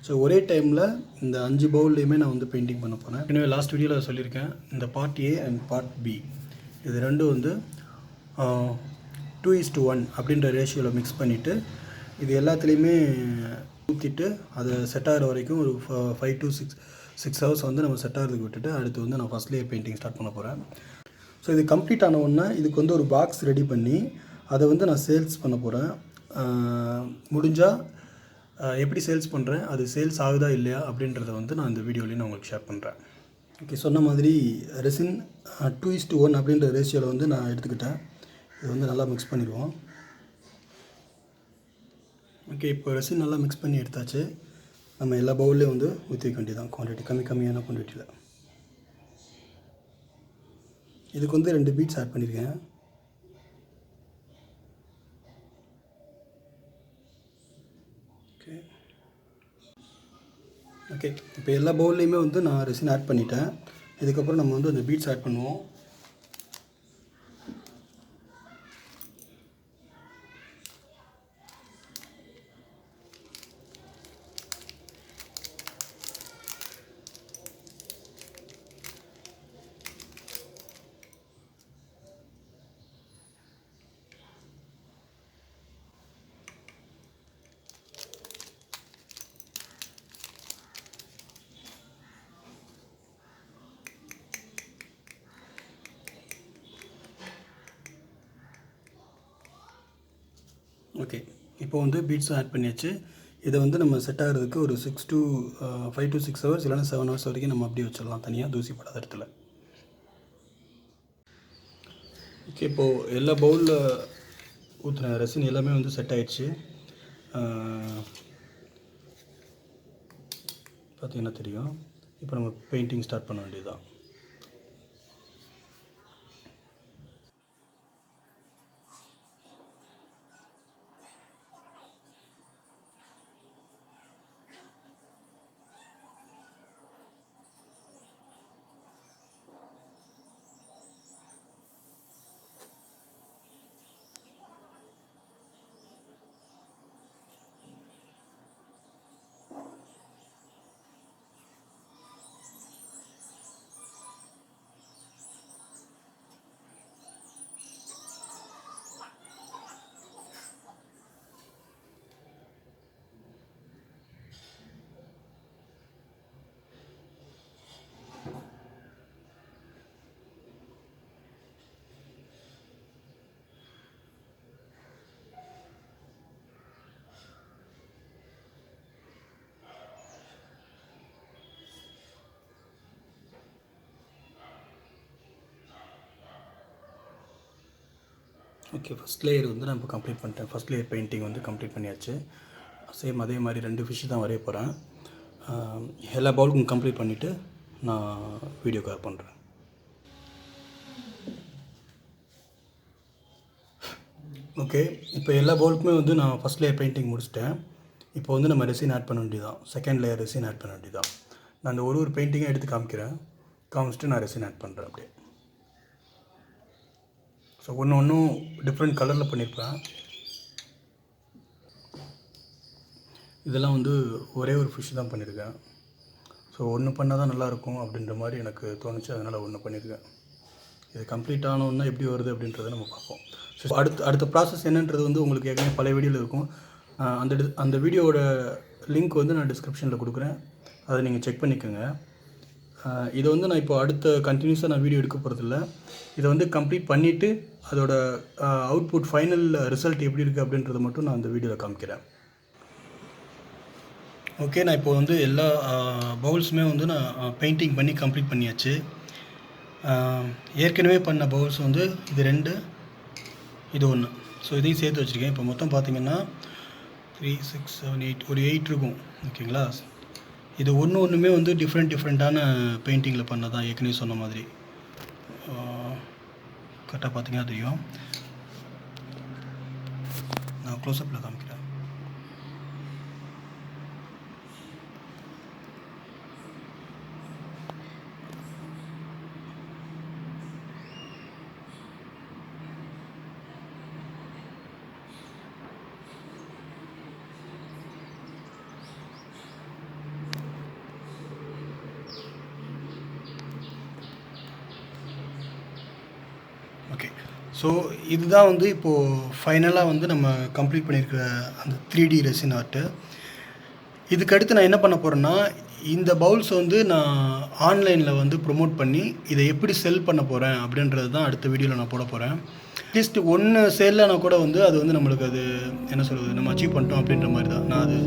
So ஒரே டைமில் இந்த 5 பவுல்லையுமே நான் வந்து பெயிண்டிங் பண்ண போகிறேன். எனவே லாஸ்ட் வீடியோவில் சொல்லியிருக்கேன், இந்த part A and part B இது ரெண்டும் வந்து 2:1 அப்படின்ற ரேஷியோவில் மிக்ஸ் பண்ணிவிட்டு இது எல்லாத்துலேயுமே ஊற்றிட்டு அதை செட் ஆகிற வரைக்கும் ஒரு 5 to 6 ஹவர்ஸ் வந்து நம்ம செட் ஆகிறதுக்கு விட்டுட்டு அடுத்து வந்து நான் ஃபஸ்ட் லேயர் பெயிண்டிங் ஸ்டார்ட் பண்ண போகிறேன். ஸோ இது கம்ப்ளீட் ஆன உடனே இதுக்கு வந்து ஒரு பாக்ஸ் ரெடி பண்ணி அதை வந்து நான் சேல்ஸ் பண்ண போகிறேன். முடிஞ்சால் எப்படி சேல்ஸ் பண்ணுறேன், அது சேல்ஸ் ஆகுதா இல்லையா அப்படின்றத வந்து நான் இந்த வீடியோலேயும் நான் உங்களுக்கு ஷேர் பண்ணுறேன். ஓகே, சொன்ன மாதிரி ரெசின் 2:1 அப்படின்ற ரேஷியோவில் வந்து நான் எடுத்துக்கிட்டேன். இது வந்து நல்லா மிக்ஸ் பண்ணிடுவோம். ஓகே, இப்போ ரெசின் நல்லா மிக்ஸ் பண்ணி எடுத்தாச்சு. நம்ம எல்லா பவுல்லையும் வந்து ஊற்றி வைக்க வேண்டியதான், குவான்டிட்டி கம்மியான குவான்டிட்டியில். இதுக்கு வந்து 2 பீட்ஸ் ஆட் பண்ணியிருக்கேன். ஓகே ஓகே இப்போ எல்லா பவுல்லையுமே வந்து நான் ரெசின் ஆட் பண்ணிட்டேன். இதுக்கப்புறம் நம்ம வந்து அந்த பீட்ஸ் ஆட் பண்ணுவோம். ஓகே, இப்போ வந்து பீட்ஸும் ஆட் பண்ணியாச்சு. இதை வந்து நம்ம செட் ஆகிறதுக்கு ஒரு 5 to 6 ஹவர்ஸ் இல்லைனா 7 ஹவர்ஸ் வரைக்கும் நம்ம அப்படியே வச்சிடலாம், தனியாக தூசி படாத இடத்துல. ஓகே, இப்போது எல்லா பவுலில் ஊற்றின ரெசின் எல்லாமே வந்து செட் ஆகிடுச்சு. பார்த்தீங்கன்னா தெரியும். இப்போ நம்ம பெயிண்டிங் ஸ்டார்ட் பண்ண வேண்டியதுதான். ஓகே, ஃபஸ்ட் லேயர் வந்து நான் இப்போ கம்ப்ளீட் பண்ணிட்டேன். ஃபஸ்ட் லேயர் பெயிண்டிங் வந்து கம்ப்ளீட் பண்ணியாச்சு. சேம் அதே மாதிரி 2 ஃபிஷ்ஷு தான் வரைய போகிறேன். எல்லா பவுலுக்கும் கம்ப்ளீட் பண்ணிவிட்டு நான் வீடியோ கால் பண்ணுறேன். ஓகே, இப்போ எல்லா பவுலுக்குமே வந்து நான் ஃபஸ்ட் லேயர் பெயிண்டிங் முடிச்சிட்டேன். இப்போ வந்து நம்ம ரெசின் ஆட் பண்ண வேண்டியதான், செகண்ட் லேயர் ரெசின் ஆட் பண்ண வேண்டியதான். நான் அந்த ஒரு பெயிண்டிங்காக எடுத்து காமிச்சிட்டு நான் ரெசின் ஆட் பண்ணுறேன் அப்படியே. ஸோ ஒன்றும் டிஃப்ரெண்ட் கலரில் பண்ணியிருப்பேன். இதெல்லாம் வந்து ஒரே ஒரு ஃபிஷ் தான் பண்ணியிருக்கேன். ஸோ ஒன்று பண்ணால் தான் நல்லாயிருக்கும் அப்படின்ற மாதிரி எனக்கு தோணுச்சு, அதனால் ஒன்று பண்ணியிருக்கேன். இது கம்ப்ளீட் ஆனோன்னா எப்படி வருது அப்படின்றத நம்ம பார்ப்போம். ஸோ அடுத்த ப்ராசஸ் என்னன்றது வந்து உங்களுக்கு ஏற்கனவே பழைய வீடியோவில் இருக்கும். அந்த வீடியோவோட லிங்க் வந்து நான் டிஸ்கிரிப்ஷனில் கொடுக்குறேன், அதை நீங்கள் செக் பண்ணிக்கோங்க. இதை வந்து நான் இப்போ அடுத்த கண்டினியூஸாக நான் வீடியோ எடுக்க போகிறதில்ல. இதை வந்து கம்ப்ளீட் பண்ணிவிட்டு அதோட அவுட்புட் ஃபைனல் ரிசல்ட் எப்படி இருக்குது அப்படின்றத மட்டும் நான் அந்த வீடியோவில் காமிக்கிறேன். ஓகே, நான் இப்போ வந்து எல்லா பவுல்ஸுமே வந்து நான் பெயிண்டிங் பண்ணி கம்ப்ளீட் பண்ணியாச்சு. ஏற்கனவே பண்ண பவுல்ஸ் வந்து இது 2, இது 1. ஸோ இதையும் சேர்த்து வச்சுருக்கேன். இப்போ மொத்தம் பார்த்திங்கன்னா 3, 6, 7, 8 ஒரு 8 இருக்கும். ஓகேங்களா? இது ஒன்றுமே வந்து டிஃப்ரெண்ட்டான பெயிண்டிங்கில் பண்ணதான், ஏற்கனவே சொன்ன மாதிரி. கரெக்டாக பார்த்தீங்கன்னா தெரியும். நான் க்ளோஸ்அப்பில் காமிக்கிறேன். ஸோ இதுதான் வந்து இப்போது ஃபைனலாக வந்து நம்ம கம்ப்ளீட் பண்ணியிருக்கிற அந்த 3D ரெசின் ஆர்ட்டு. இதுக்கடுத்து நான் என்ன பண்ண போகிறேன்னா, இந்த பவுல்ஸ் வந்து நான் ஆன்லைனில் வந்து ப்ரொமோட் பண்ணி இதை எப்படி செல் பண்ண போகிறேன் அப்படின்றது தான் அடுத்த வீடியோவில் நான் போட போகிறேன். அட்லீஸ்ட் ஒன்று சேல்லானா கூட வந்து அது வந்து நம்மளுக்கு அது என்ன சொல்கிறது, நம்ம அச்சீவ் பண்ணிட்டோம் அப்படின்ற மாதிரி தான் நான் அது